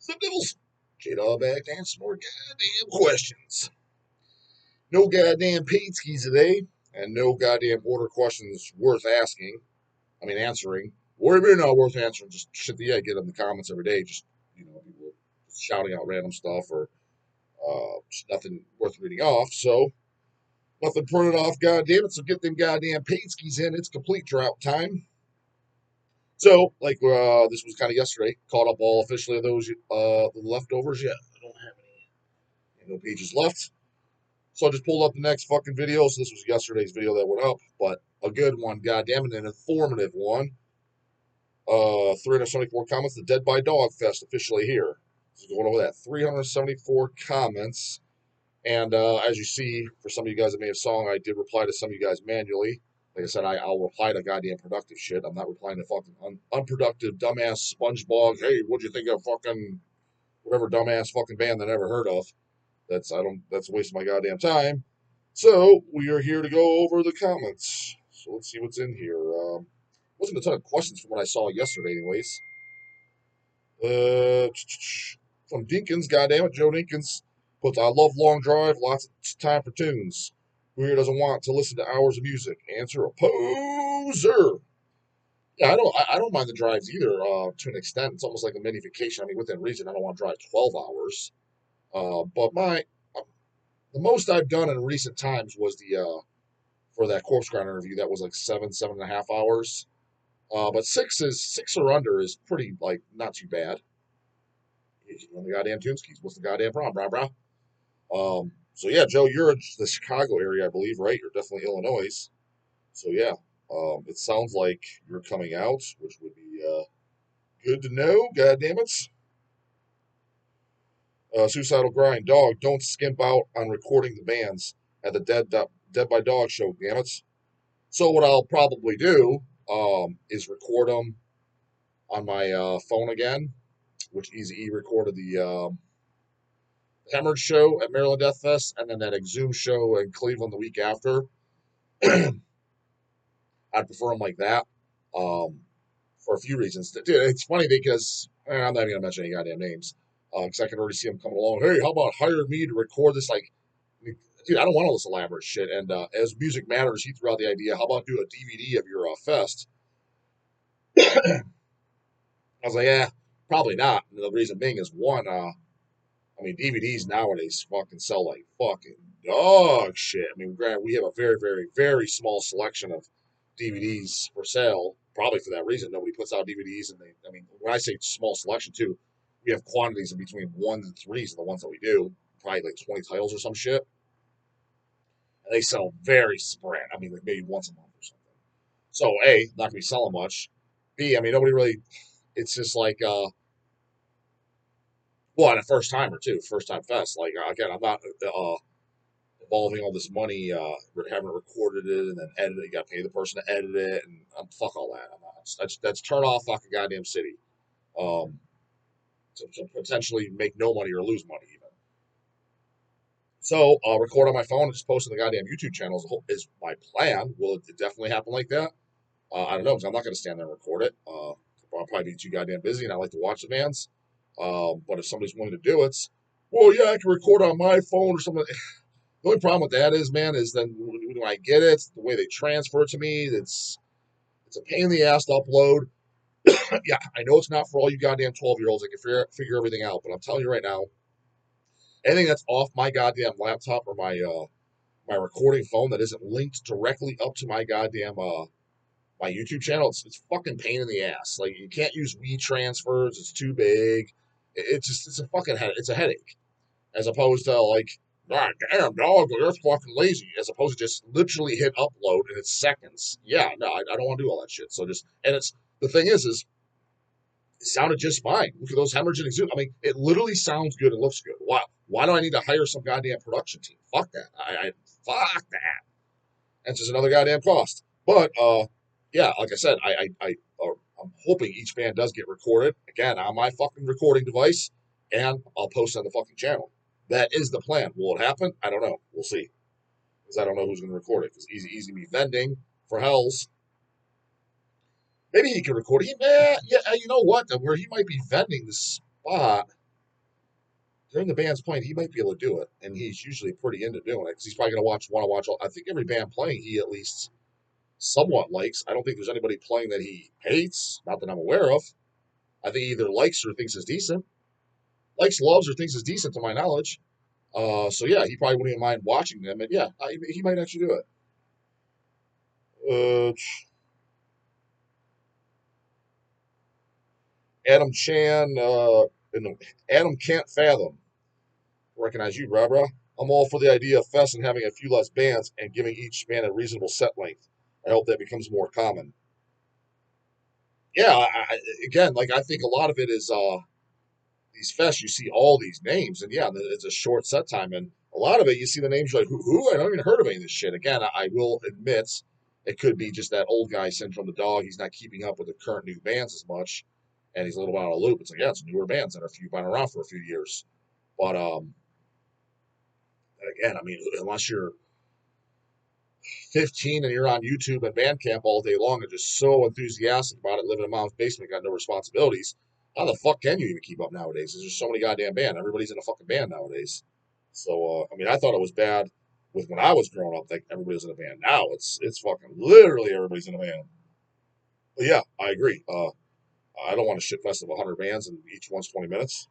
Some Devils. J-Dog back to answer more goddamn questions. No goddamn paid skis today, and no goddamn order questions worth asking. I mean, answering. Or even not worth answering, just shit that I get in the comments every day. Just, people just shouting out random stuff or just nothing worth reading off. So, nothing printed off, goddamn it. So, get them goddamn paid skis in. It's complete drought time. So, like this was kind of yesterday, caught up all officially of those the leftovers yet. I don't have any no pages left. So I just pulled up the next fucking video. So this was yesterday's video that went up, but a good one, goddamn it, an informative one. 374 comments. The Dead by Dawg Fest officially here. So going over that, 374 comments. And as you see, for some of you guys that may have saw, I did reply to some of you guys manually. Like I said, I'll reply to goddamn productive shit. I'm not replying to fucking unproductive, dumbass SpongeBob. Hey, what'd you think of fucking whatever dumbass fucking band that I never heard of? That's a waste of my goddamn time. So we are here to go over the comments. So let's see what's in here. Wasn't a ton of questions from what I saw yesterday, anyways. From Dinkins, goddamn it, Joe Dinkins puts, I love long drive, lots of time for tunes. Who here doesn't want to listen to hours of music? Answer: a poser. Yeah, I don't mind the drives either. To an extent, it's almost like a mini vacation. I mean, within reason, I don't want to drive 12 hours. But the most I've done in recent times was the for that Corpse Grinder interview. That was like 7.5 hours. But six or under is pretty like not too bad. On the goddamn tune skis. What's the goddamn problem, brah, brah? So yeah, Joe, you're in the Chicago area, I believe, right? You're definitely Illinois. So yeah, it sounds like you're coming out, which would be good to know. God damn it. Suicidal Grind, Dog, don't skimp out on recording the bands at the Dead by Dog show, damn it. So what I'll probably do is record them on my phone again, which Easy E recorded the Hemorrhage show at Maryland Death Fest, and then that Exhume show in Cleveland the week after. I'd prefer them like that for a few reasons. Dude, it's funny because I'm not even going to mention any goddamn names because I can already see them coming along. Hey, how about hire me to record this? Like, dude, I don't want all this elaborate shit. And as Music Matters, he threw out the idea, how about do a DVD of your fest? I was like, yeah, probably not. And the reason being is one, I mean, DVDs nowadays fucking sell like fucking dog shit. I mean, granted, we have a very, very, very small selection of DVDs for sale. Probably for that reason, nobody puts out DVDs, and I mean, when I say small selection too, we have quantities in between 1s and 3s of the ones that we do. Probably like 20 titles or some shit. And they sell very spread. I mean, like maybe once a month or something. So A, not gonna be selling much. B, I mean, nobody really. It's just like well, and a first timer too, first time fest. Like again, I'm not involving all this money, having recorded it and then edited it. You got to pay the person to edit it, and fuck all that. I'm not, that's turn off fucking goddamn city. Um, to potentially make no money or lose money even. So I'll record on my phone and just post on the goddamn YouTube channel is my plan. Will it definitely happen like that? I don't know because I'm not going to stand there and record it. I'll probably be too goddamn busy, and I like to watch the bands. But if somebody's willing to do it, well, yeah, I can record on my phone or something. The only problem with that is, man, is then when I get it, the way they transfer it to me, it's a pain in the ass to upload. Yeah, I know it's not for all you goddamn 12-year-olds that can figure everything out, but I'm telling you right now, anything that's off my goddamn laptop or my recording phone that isn't linked directly up to my goddamn my YouTube channel, it's fucking pain in the ass. Like you can't use WeTransfers, it's too big. It's a fucking it's a headache. As opposed to like, God damn dog, that's fucking lazy. As opposed to just literally hit upload and it's seconds. Yeah, no, I don't want to do all that shit. So just and it's the thing is it sounded just fine. Look at those hemorrhaging Exhume. I mean, it literally sounds good and looks good. Why do I need to hire some goddamn production team? Fuck that. I fuck that. That's just another goddamn cost. But yeah, like I said, I'm hoping each band does get recorded again on my fucking recording device, and I'll post on the fucking channel. That is the plan. Will it happen? I don't know. We'll see. Because I don't know who's going to record it. Because Easy be vending for Hells. Maybe he can record it. Yeah, you know what? Where he might be vending the spot. during the band's playing, he might be able to do it, and he's usually pretty into doing it because he's probably going to want to watch. I think every band playing, he at least somewhat likes. I don't think there's anybody playing that he hates, not that I'm aware of. I think he either likes or thinks is decent, likes, loves, or thinks is decent to my knowledge. So yeah, he probably wouldn't even mind watching them, and yeah, he might actually do it. Adam Chan, Adam can't fathom. Recognize you, brah. I'm all for the idea of fest and having a few less bands and giving each band a reasonable set length. I hope that becomes more common. Yeah, again, like I think a lot of it is these fests. You see all these names, and yeah, it's a short set time, and a lot of it you see the names you're like, who? I don't even heard of any of this shit. Again, I will admit it could be just that old guy syndrome. The dog, he's not keeping up with the current new bands as much, and he's a little bit out of the loop. It's like, yeah, it's newer bands that are been around for a few years, but and again, I mean, unless you're 15 and you're on YouTube and Bandcamp all day long and just so enthusiastic about it, living in mom's basement, got no responsibilities, how the fuck can you even keep up nowadays? There's just so many goddamn band. Everybody's in a fucking band nowadays. So, I mean, I thought it was bad with when I was growing up, like everybody was in a band. Now it's fucking literally everybody's in a band. But yeah, I agree. I don't want a shit fest of 100 bands and each one's 20 minutes.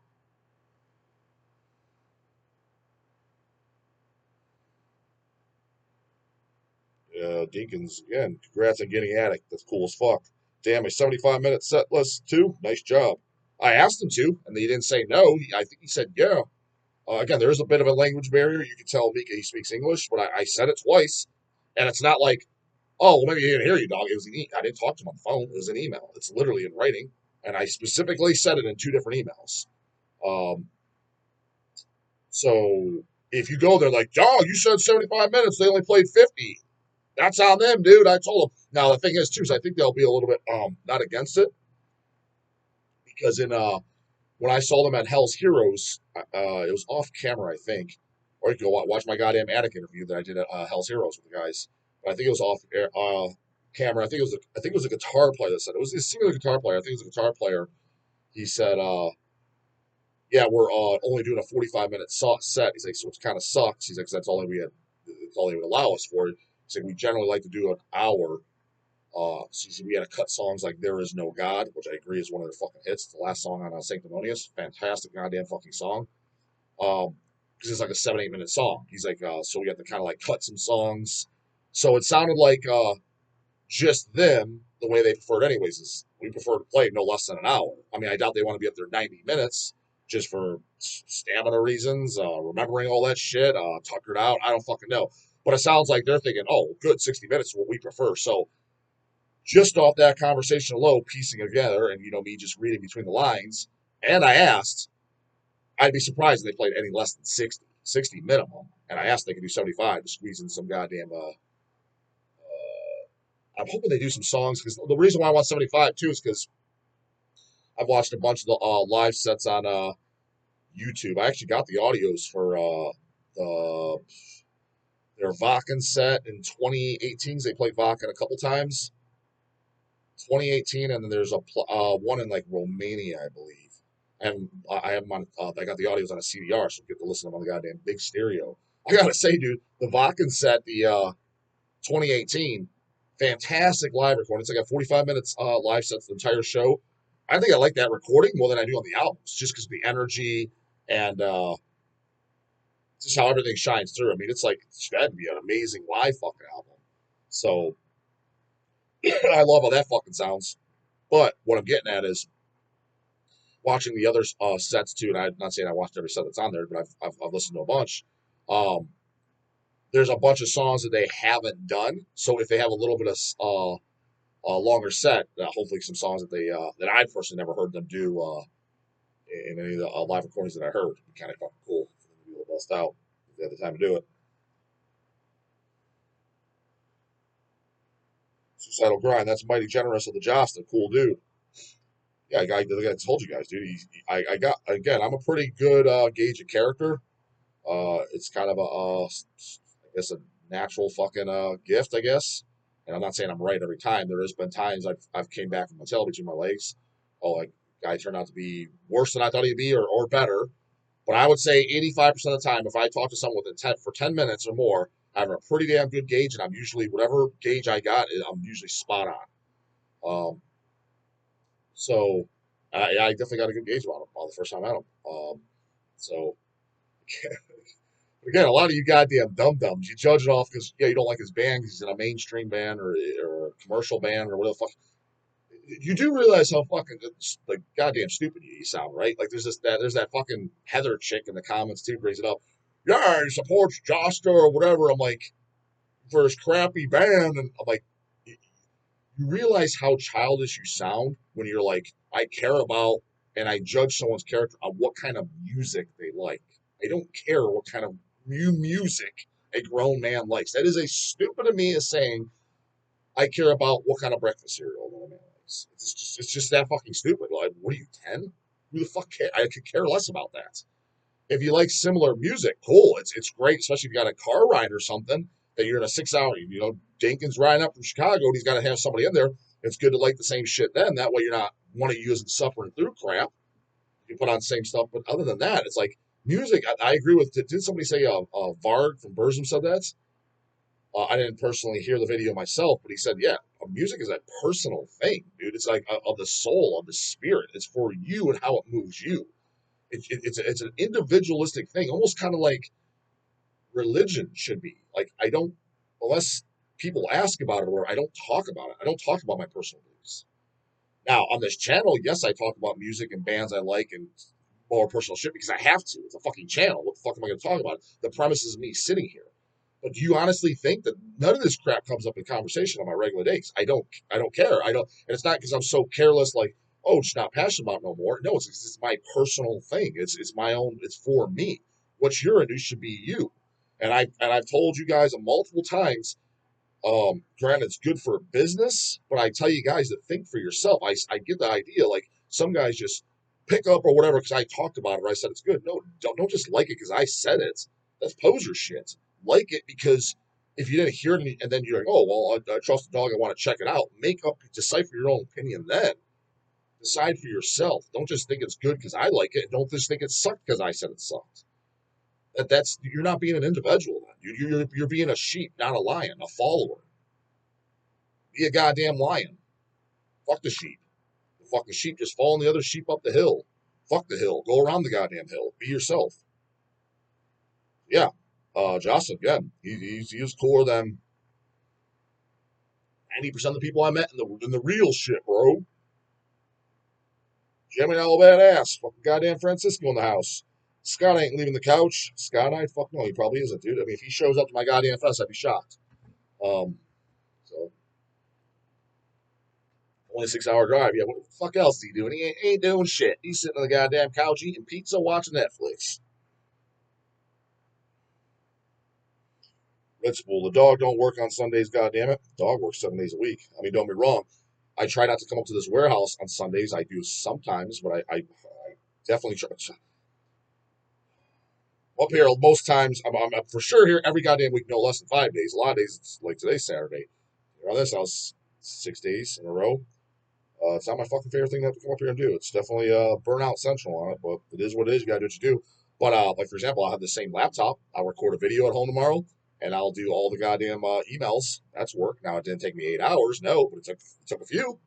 Deacons, again, congrats on getting Attic. That's cool as fuck. Damn, a 75-minute set list, too. Nice job. I asked him to, and he didn't say no. I think he said yeah. Again, there is a bit of a language barrier. You can tell Mika he speaks English, but I said it twice. And it's not like, oh, well, maybe he didn't hear you, dog. It was I didn't talk to him on the phone. It was an email. It's literally in writing. And I specifically said it in two different emails. Um, so if you go there like, dog, you said 75 minutes. They only played 50. That's on them, dude. I told them. Now the thing is, too, is I think they'll be a little bit not against it because in when I saw them at Hell's Heroes, it was off camera, I think, or you can go watch my goddamn Attic interview that I did at Hell's Heroes with the guys. But I think it was off camera. I think it was a guitar player that said it was a singular guitar player. I think it was a guitar player. He said, "Yeah, we're only doing a 45-minute set." He's like, "So it kind of sucks." He's like, "'Cause that's all we had. That's all they would allow us for." He's like, "We generally like to do an hour." So we had to cut songs like "There Is No God," which I agree is one of their fucking hits. The last song on Sanctimonious, fantastic goddamn fucking song. Because it's like a 7-8 minute song. He's like, so we have to kind of like cut some songs. So it sounded like just them the way they preferred, anyways. Is we prefer to play no less than an hour. I mean, I doubt they want to be up there 90 minutes just for stamina reasons, remembering all that shit, tuckered out. I don't fucking know. But it sounds like they're thinking, oh, good, 60 minutes is what we prefer. So just off that conversation alone, piecing together, and me just reading between the lines, and I asked, I'd be surprised if they played any less than 60 minimum. And I asked if they could do 75 to squeeze in some goddamn. I'm hoping they do some songs because the reason why I want 75 too is because I've watched a bunch of the live sets on YouTube. I actually got the audios for the their Vakken set in 2018. They played Vakken a couple times. 2018, and then there's a one in like Romania, I believe. And I have them on. I got the audios on a CDR, so I get to listen to them on the goddamn big stereo. I gotta say, dude, the Vakken set, the 2018, fantastic live recording. It's like a 45 minutes live set, the entire show. I think I like that recording more than I do on the albums, just because of the energy and just how everything shines through. I mean, it's like that'd be an amazing live fucking album. So I love how that fucking sounds. But what I'm getting at is watching the other sets too, and I'm not saying I watched every set that's on there, but I've listened to a bunch. Um, there's a bunch of songs that they haven't done, so if they have a little bit of a longer set, hopefully some songs that they that I personally never heard them do in any of the live recordings that I heard, it'd be kind of fucking cool for them to be able to bust out if they had the time to do it. Suicidal Grind, that's mighty generous of the Jost, a cool dude. Yeah, like I told you guys, dude. I got again. I'm a pretty good gauge of character. It's kind of I guess a natural fucking gift, I guess. And I'm not saying I'm right every time. There has been times I've came back from my tail between my legs. Oh, like guy turned out to be worse than I thought he'd be, or better. But I would say 85% of the time, if I talk to someone for 10 minutes or more, I have a pretty damn good gauge, and I'm usually, whatever gauge I got, I'm usually spot on. So I definitely got a good gauge about him the first time I met him. So again, a lot of you goddamn dum dums, you judge it off because you don't like his band because he's in a mainstream band or a commercial band or whatever the fuck. You do realize how fucking like goddamn stupid you sound, right? Like there's that fucking Heather chick in the comments too, brings it up. Yeah, he supports Josta or whatever. I'm like, for his crappy band, and I'm like, you realize how childish you sound when you're like, I care about and I judge someone's character on what kind of music they like. I don't care what kind of music a grown man likes. That is as stupid of me as saying I care about what kind of breakfast cereal a grown man likes. It's just that fucking stupid. Like, what are you, 10? Who the fuck care? I could care less about that. If you like similar music, cool. It's great, especially if you got a car ride or something that you're in a 6 hour. Dinkin's riding up from Chicago, and he's got to have somebody in there. It's good to like the same shit then. That way, you're not one of you isn't suffering through crap. You put on the same stuff, but other than that, it's like music. I agree with. Did somebody say Varg from Burzum said that? I didn't personally hear the video myself, but he said, yeah, music is a personal thing, dude. It's like of the soul, of the spirit. It's for you and how it moves you. It's an individualistic thing, almost kind of like religion should be. Like I don't, unless people ask about it, or I don't talk about it. I don't talk about my personal beliefs. Now on this channel, yes, I talk about music and bands I like and more personal shit because I have to. It's a fucking channel. What the fuck am I going to talk about? The premise is me sitting here. But do you honestly think that none of this crap comes up in conversation on my regular days? I don't care. I don't, and it's not because I'm so careless, like, oh, just not passionate about it no more. No, it's my personal thing. It's my own. It's for me. What you're into should be you. And I've told you guys multiple times. Granted, it's good for business, but I tell you guys to think for yourself. I get the idea. Like some guys just pick up or whatever because I talked about it or I said it's good. No, don't just like it because I said it. That's poser shit. Like it because if you didn't hear it and then you're like, oh well, I trust the dog. I want to check it out. Make up, decipher your own opinion. Then decide for yourself. Don't just think it's good because I like it. Don't just think it sucked because I said it sucked. That's you're not being an individual. Then. You're being a sheep, not a lion, a follower. Be a goddamn lion. Fuck the sheep. The fucking sheep just following the other sheep up the hill. Fuck the hill. Go around the goddamn hill. Be yourself. Yeah. Jocelyn, again, he's cooler than 90% of the people I met in the real shit, bro. Jimmy all badass. Fucking goddamn Francisco in the house. Scott ain't leaving the couch. Scott, I fuck no, he probably isn't, dude. I mean, if he shows up to my goddamn fest, I'd be shocked. So only 6 hour drive. Yeah, what the fuck else is he doing? He ain't doing shit. He's sitting on the goddamn couch eating pizza, watching Netflix. Red Spool, the dog don't work on Sundays, goddammit. Dog works 7 days a week. I mean, don't be wrong. I try not to come up to this warehouse on Sundays. I do sometimes, but I definitely try. Up here, most times, I'm for sure here every goddamn week, no less than 5 days. A lot of days, it's like today's Saturday. On this house, 6 days in a row. It's not my fucking favorite thing to have to come up here and do. It's definitely burnout central on it, but it is what it is. You gotta do what you do. But like for example, I'll have the same laptop. I'll record a video at home tomorrow, and I'll do all the goddamn emails. That's work. Now it didn't take me 8 hours, no, but it took a few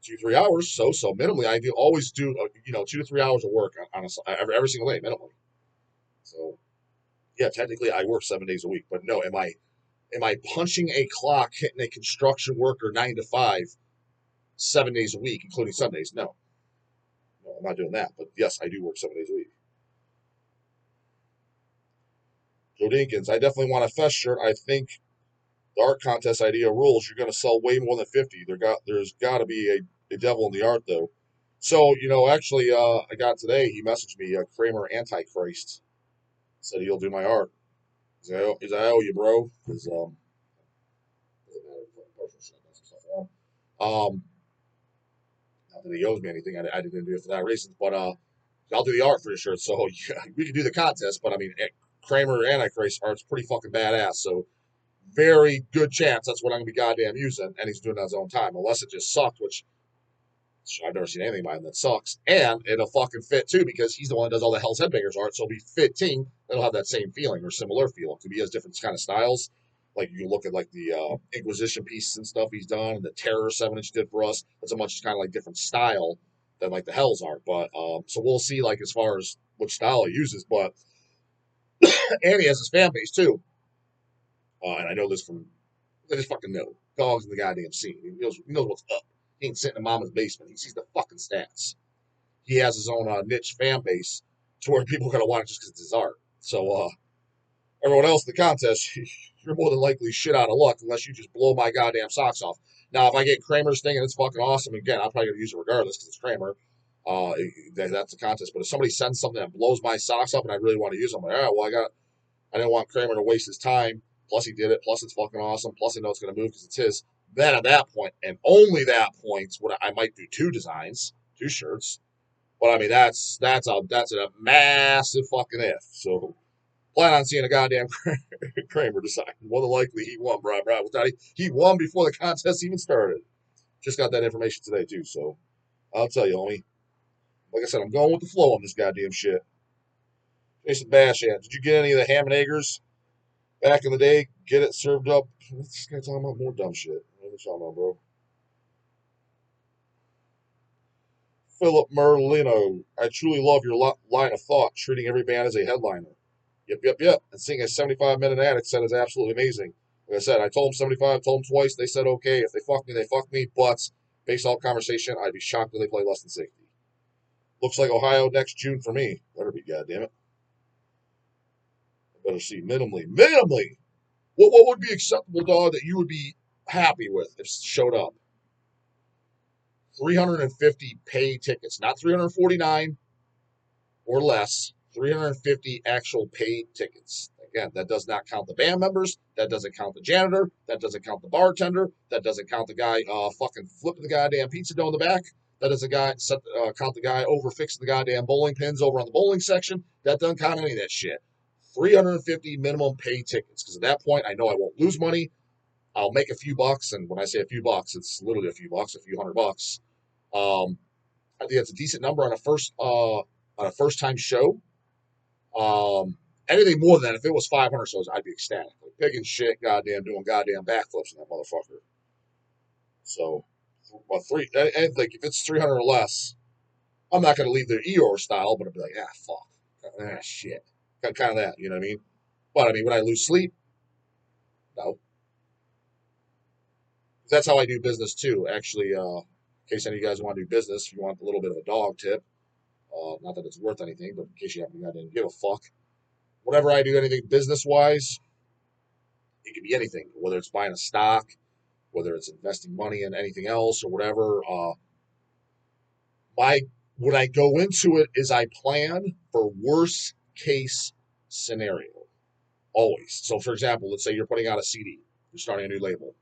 2 3 hours. So minimally, I do always do 2 to 3 hours of work on every single day minimally. So yeah, technically I work 7 days a week, but no, am I punching a clock hitting a construction worker 9 to 5 7 days a week, including Sundays? No. No, I'm not doing that. But yes, I do work 7 days a week. Joe Dinkins, I definitely want a fest shirt. I think the art contest idea rules. You're going to sell way more than 50. There's got to be a devil in the art, though. So, actually, I got today, he messaged me, Kramer Antichrist, said he'll do my art. He's like, I owe you, bro. Because, not that he owes me anything. I didn't do it for that reason. But I'll do the art for the shirt. So yeah, we can do the contest. But I mean, Kramer Antichrist art's pretty fucking badass. So very good chance that's what I'm gonna be goddamn using. And he's doing it on his own time, unless it just sucked, which I've never seen anything by him that sucks. And it'll fucking fit too because he's the one that does all the Hell's Headbangers art. So it'll be fitting. It'll have that same feeling or similar feel. Because he has different kind of styles. Like you can look at like the Inquisition pieces and stuff he's done. And the Terror 7-inch did for us. It's a much kind of like different style than like the Hell's art. But so we'll see like as far as which style he uses. But and he has his fan base too. And I know this from I just fucking know. Dog's in the goddamn scene. He knows what's up. He ain't sitting in mama's basement. He sees the fucking stats. He has his own niche fan base to where people are going to watch it just because it's his art. So, everyone else in the contest, you're more than likely shit out of luck unless you just blow my goddamn socks off. Now, if I get Kramer's thing and it's fucking awesome, again, I'm probably going to use it regardless because it's Kramer. That's the contest. But if somebody sends something that blows my socks up and I really want to use it, I'm like, all right, well, I didn't want Kramer to waste his time. Plus, he did it. Plus, it's fucking awesome. Plus, I know it's going to move because it's his. Then at that point, and only that point, I might do 2 designs, 2 shirts. But I mean, that's a massive fucking if. So plan on seeing a goddamn Kramer design. More than likely, he won. He won before the contest even started. Just got that information today too. So I'll tell you, homie. Like I said, I'm going with the flow on this goddamn shit. Jason Bashan, did you get any of the ham and eggers? Back in the day, get it served up. What's this guy talking about? More dumb shit. What are you talking about, bro? Philip Merlino. I truly love your line of thought, treating every band as a headliner. Yep. And seeing a 75-minute Addict set is absolutely amazing. Like I said, I told them 75, told them twice. They said okay. If they fuck me, they fuck me. But based on conversation, I'd be shocked if they play less than 60. Looks like Ohio next June for me. Better be, goddammit. I better see minimally. What would be acceptable, dog, that you would be happy with if it showed up? 350 pay tickets, not 349 or less. 350 actual paid tickets. Again, that does not count the band members. That doesn't count the janitor. That doesn't count the bartender. That doesn't count the guy fucking flipping the goddamn pizza dough in the back. That doesn't count the guy over fixing the goddamn bowling pins over on the bowling section. That doesn't count any of that shit. 350 minimum pay tickets. Because at that point, I know I won't lose money. I'll make a few bucks. And when I say a few bucks, it's literally a few bucks, a few $100. I think that's a decent number on a first time show. Anything more than that, if it was 500 shows, I'd be ecstatic. Like big and shit, goddamn, doing goddamn backflips in that motherfucker. So, well, and like if it's 300 or less, I'm not gonna leave the Eeyore style, but I'd be like, fuck, shit, kind of that, you know what I mean? But I mean, would I lose sleep? No, that's how I do business too. Actually, in case any of you guys want to do business, if you want a little bit of a dog tip, not that it's worth anything, but in case you happen to didn't give a fuck. Whenever I do anything business wise, it can be anything, whether it's buying a stock, whether it's investing money in anything else or whatever. When I go into it is I plan for worst case scenario always. So for example, let's say you're putting out a CD, you're starting a new label.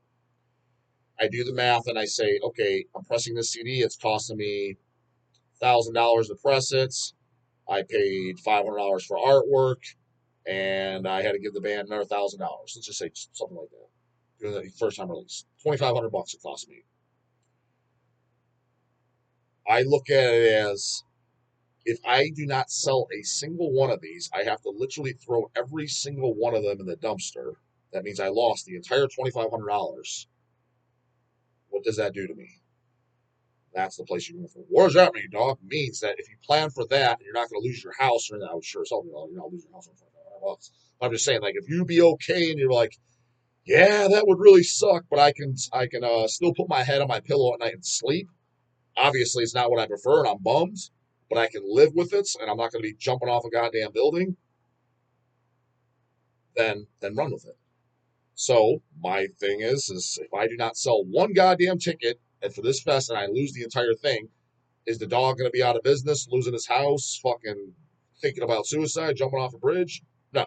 I do the math and I say, okay, I'm pressing this CD. It's costing me $1,000 to press it. I paid $500 for artwork, and I had to give the band another $1,000. Let's just say something like that. Doing the first time release, $2,500 it cost me. I look at it as if I do not sell a single one of these, I have to literally throw every single one of them in the dumpster. That means I lost the entire $2,500. What does that do to me? That's the place you're going for. What does that mean, dog? It means that if you plan for that, and you're not going to lose your house, or I'm sure something, you're not losing your house for $500. I'm just saying, like, if you be okay and you're like, yeah, that would really suck, but I can still put my head on my pillow at night and sleep. Obviously, it's not what I prefer, and I'm bummed, but I can live with it, and I'm not going to be jumping off a goddamn building. Then run with it. So my thing is if I do not sell one goddamn ticket and for this fest and I lose the entire thing, is the dog going to be out of business, losing his house, fucking thinking about suicide, jumping off a bridge? No.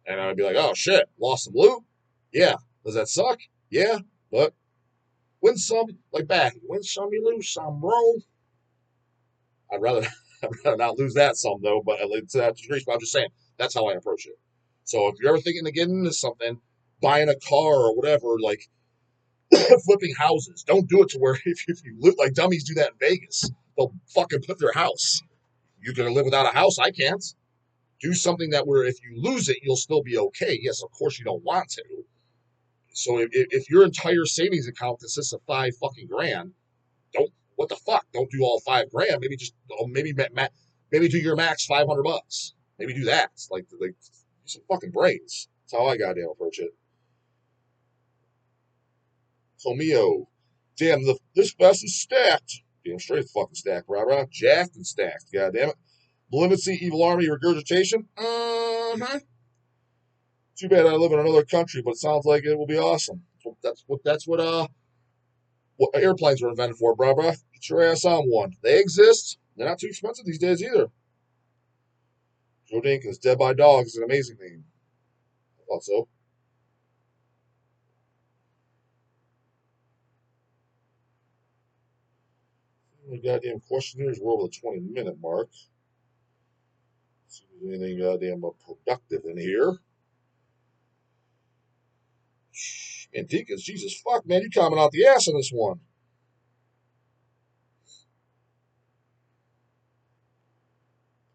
And I'd be like, oh shit, lost some loot? Yeah. Does that suck? Yeah. But win some, like back, win some, you lose some, bro. I'd rather not lose that some though, but to that degree, but I'm just saying that's how I approach it. So if you're ever thinking of getting into something, buying a car or whatever, like Flipping houses. Don't do it to where if you look like dummies do that in Vegas, they'll fucking flip their house. You're gonna live without a house. I can't. Do something that where if you lose it, you'll still be okay. Yes, of course you don't want to. So if your entire savings account consists of 5 fucking grand, don't what the fuck? Don't do all 5 grand. Maybe just maybe do your max $500. Maybe do that. Like some fucking brains. That's how I goddamn approach it. Tomio. Damn, this fest is stacked. Damn straight fucking stacked, rah. Jacked and stacked. God damn it. Malignancy, Evil Army, Regurgitation. Mm-hmm. Too bad I live in another country, but it sounds like it will be awesome. What airplanes were invented for, bruh. Get your ass on one. They exist. They're not too expensive these days either. Joe Dinkins, Dead by Dog is an amazing name. I thought so. The goddamn questionnaires. We're over the 20-minute mark. See if there's anything goddamn productive in here. And Deacons, Jesus fuck, man, you coming out the ass on this one.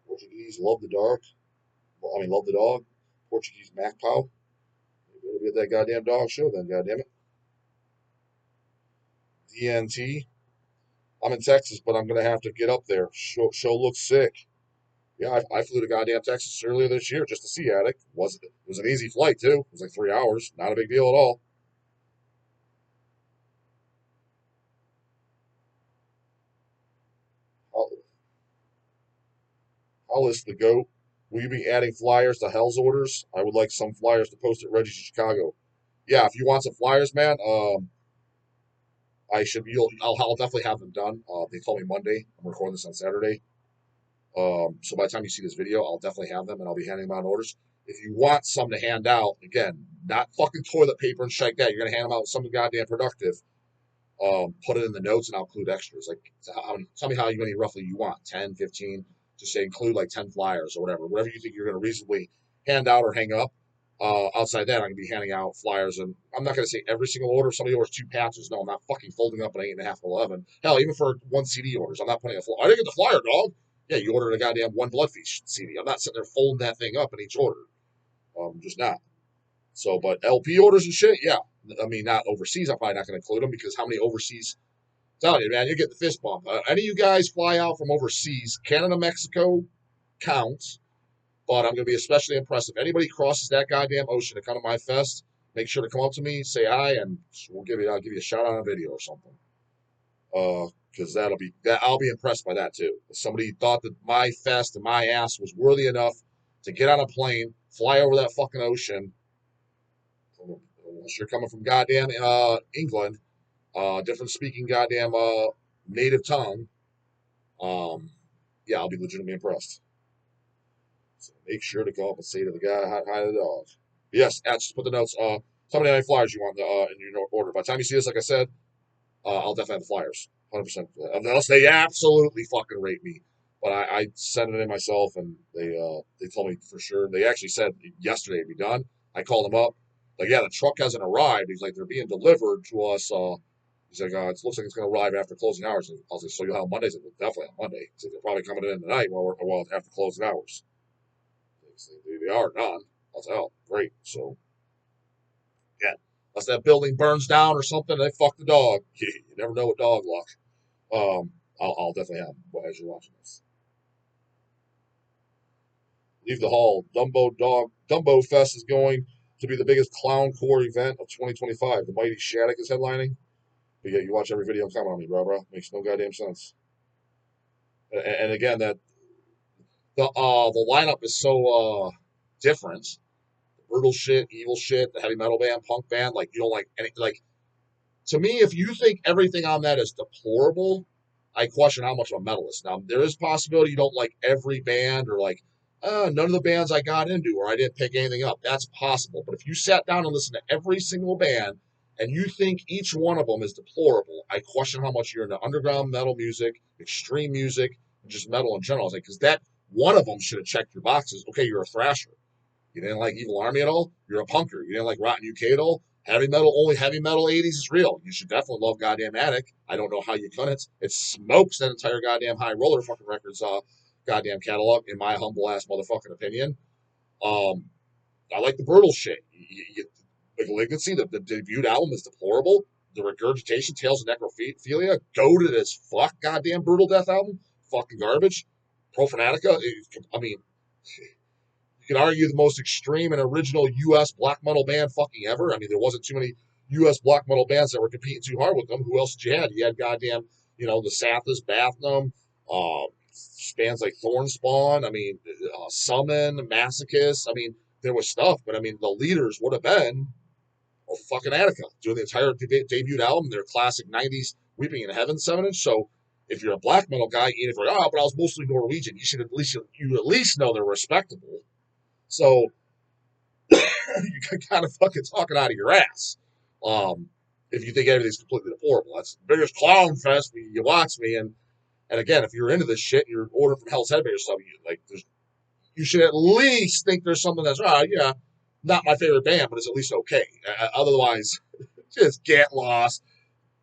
Portuguese, love the dark. Well, I mean, love the dog. Portuguese Macpau. You better be at that goddamn dog show then, goddamn it. DNT. I'm in Texas, but I'm gonna have to get up there. Show looks sick. Yeah, I flew to goddamn Texas earlier this year just to see Attic. It was an easy flight too. It was like 3 hours. Not a big deal at all. I'll list the GOAT. Will you be adding flyers to Hell's Orders? I would like some flyers to post at Reggie's Chicago. Yeah, if you want some flyers, man, I should be. I'll definitely have them done. They told me Monday. I'm recording this on Saturday. So by the time you see this video, I'll definitely have them, and I'll be handing them out orders. If you want some to hand out, again, not fucking toilet paper and shit like that. You're gonna hand them out with something goddamn productive. Put it in the notes, and I'll include extras. Like, tell me how many roughly you want. 10, 15. Just say include like 10 flyers or whatever you think you're gonna reasonably hand out or hang up. Outside that, I'm gonna be handing out flyers, and I'm not gonna say every single order. If somebody orders 2 patches, no, I'm not fucking folding up an 8.5 and 11. Hell, even for one CD orders, I'm not putting a flyer. I didn't get the flyer, dog. Yeah, you ordered a goddamn one Blood Feast CD. I'm not sitting there folding that thing up in each order. Just not. So, but LP orders and shit, yeah. I mean, not overseas. I'm probably not going to include them because how many overseas? I'm telling you, man, you're getting the fist bump. Any of you guys fly out from overseas, Canada, Mexico counts, but I'm going to be especially impressed if anybody crosses that goddamn ocean to come to my fest. Make sure to come up to me, say hi, and I'll give you a shout out on a video or something. Because I'll be impressed by that too. If somebody thought that my fest and my ass was worthy enough to get on a plane, fly over that fucking ocean, unless you're coming from goddamn England, different speaking goddamn native tongue, um, yeah, I'll be legitimately impressed. So make sure to go up and say to the guy, hi to the dog. Yes, just put the notes. Tell me how many flyers you want in your order. By the time you see this, like I said, I'll definitely have the flyers. 100%. Unless they absolutely fucking rate me. But I sent it in myself, and they told me for sure. They actually said yesterday it'd be done. I called them up. Like, yeah, the truck hasn't arrived. He's like, they're being delivered to us. He's like, it looks like it's going to arrive after closing hours. And I was like, so you'll have Mondays? Like, definitely on Monday. He's like, they're probably coming in tonight while after closing hours. They are done. I was like, oh, great. So, yeah. Unless that building burns down or something, they fuck the dog. You never know with dog luck. I'll definitely have them as you're watching this. Leave the hall. Dumbo Fest is going to be the biggest clowncore event of 2025. The Mighty Shattuck is headlining. But yeah, you watch every video and comment on me, bro. Makes no goddamn sense. And again, that the lineup is so different. The brutal shit, evil shit, the heavy metal band, punk band. Like you don't like any like. To me, if you think everything on that is deplorable, I question how much of a metalist. Now, there is a possibility you don't like every band or like, none of the bands I got into or I didn't pick anything up. That's possible. But if you sat down and listened to every single band and you think each one of them is deplorable, I question how much you're into underground metal music, extreme music, and just metal in general. Because that one of them should have checked your boxes. Okay, you're a thrasher. You didn't like Evil Army at all? You're a punker. You didn't like Rotten UK at all? only heavy metal 80s is real. You should definitely love goddamn Attic. I don't know how you couldn't. It smokes that entire goddamn High Roller fucking records goddamn catalog, in my humble ass motherfucking opinion. Um, I like the brutal shit. The Malignancy, the debuted album is deplorable. The Regurgitation, Tales of Necrophilia, goated as fuck, goddamn brutal death album, fucking garbage. Profanatica, I mean, you can argue the most extreme and original U.S. black metal band fucking ever. I mean, there wasn't too many U.S. black metal bands that were competing too hard with them. Who else did you have? You had goddamn, the Sathas, Bathnum, bands like Thornspawn. I mean, Summon, Masochist. I mean, there was stuff, but I mean, the leaders would have been fucking Attica doing the entire debut album, their classic '90s "Weeping in Heaven" 7-inch. So if you're a black metal guy, even if you're but I was mostly Norwegian, you should at least know they're respectable. So you can kind of fucking talk it out of your ass. If you think everything's completely deplorable, that's the biggest clown fest. You watch me, and again, if you're into this shit, you're ordering from Hell's Headbangers or something. You should at least think there's something that's yeah, not my favorite band, but it's at least okay. Otherwise, just get lost,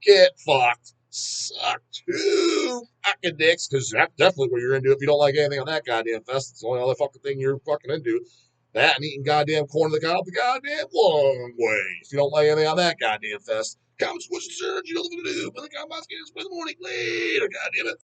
get fucked, suck two fucking dicks, because that's definitely what you're into if you don't like anything on that goddamn fest. It's the only other fucking thing you're fucking into. That and eating goddamn corn of the cob the goddamn long way. If you don't like anything on that goddamn fest, comments, questions, you know what to do. But the comments, get in the morning later, goddamn it.